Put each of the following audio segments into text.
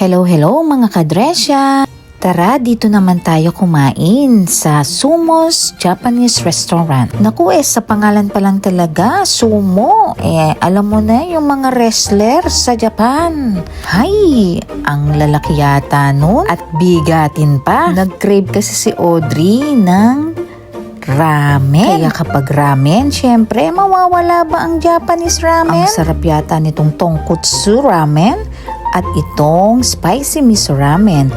Hello mga kadresya! Tara, dito naman tayo kumain sa Sumo's Japanese Restaurant. Naku sa pangalan pa lang talaga, Sumo. Alam mo na yung mga wrestler sa Japan. Hay, ang lalaki yata nun at bigatin pa. Nag-crave kasi si Audrey ng ramen. Kaya kapag ramen, syempre mawawala ba ang Japanese ramen? Ang sarap yata nitong tonkotsu ramen at itong spicy miso ramen.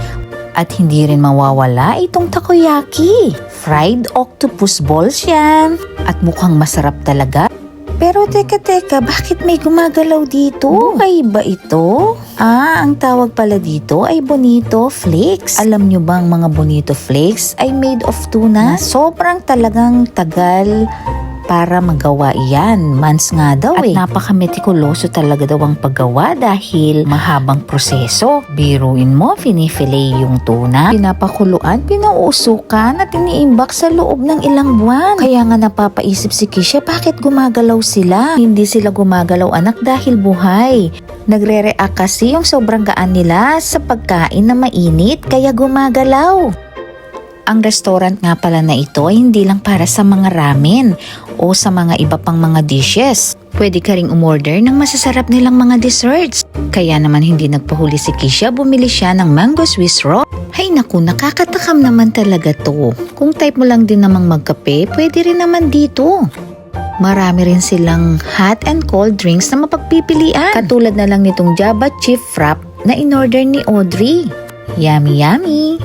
At hindi rin mawawala itong takoyaki. Fried octopus balls yan. At mukhang masarap talaga. Pero teka, bakit may gumagalaw dito? Ay ba ito? Ang tawag pala dito ay bonito flakes. Alam nyo bang mga bonito flakes ay made of tuna? Sobrang talagang tagal para magawa iyan. Months nga daw At napaka-metikuloso talaga daw ang paggawa dahil mahabang proseso. Biruin mo, finifilet yung tuna, pinapakuluan, pinauusukan at iniimbak sa loob ng ilang buwan. Kaya nga napapaisip si Kisha, bakit gumagalaw sila? Hindi sila gumagalaw anak dahil buhay. Nagre-react kasi yung sobrang gaan nila sa pagkain na mainit kaya gumagalaw. Ang restaurant nga pala na ito ay hindi lang para sa mga ramen o sa mga iba pang mga dishes. Pwede ka ring umorder ng masasarap nilang mga desserts. Kaya naman hindi nagpahuli si Kisha, bumili siya ng mango Swiss roll. Hay naku, nakakatakam naman talaga to. Kung type mo lang din namang magkape, pwede rin naman dito. Marami rin silang hot and cold drinks na mapagpipilian. Katulad na lang nitong Java Chip Frap na in-order ni Audrey. Yummy yummy!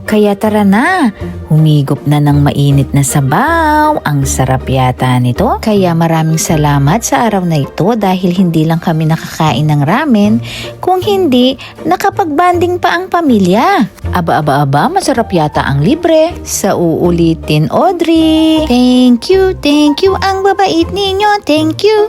Kaya tara na, humigop na ng mainit na sabaw. Ang sarap yata nito. Kaya maraming salamat sa araw na ito dahil hindi lang kami nakakain ng ramen, kung hindi, nakapag-banding pa ang pamilya. Aba, masarap yata ang libre. Sa uulitin, Audrey. Thank you, ang babait ninyo, thank you.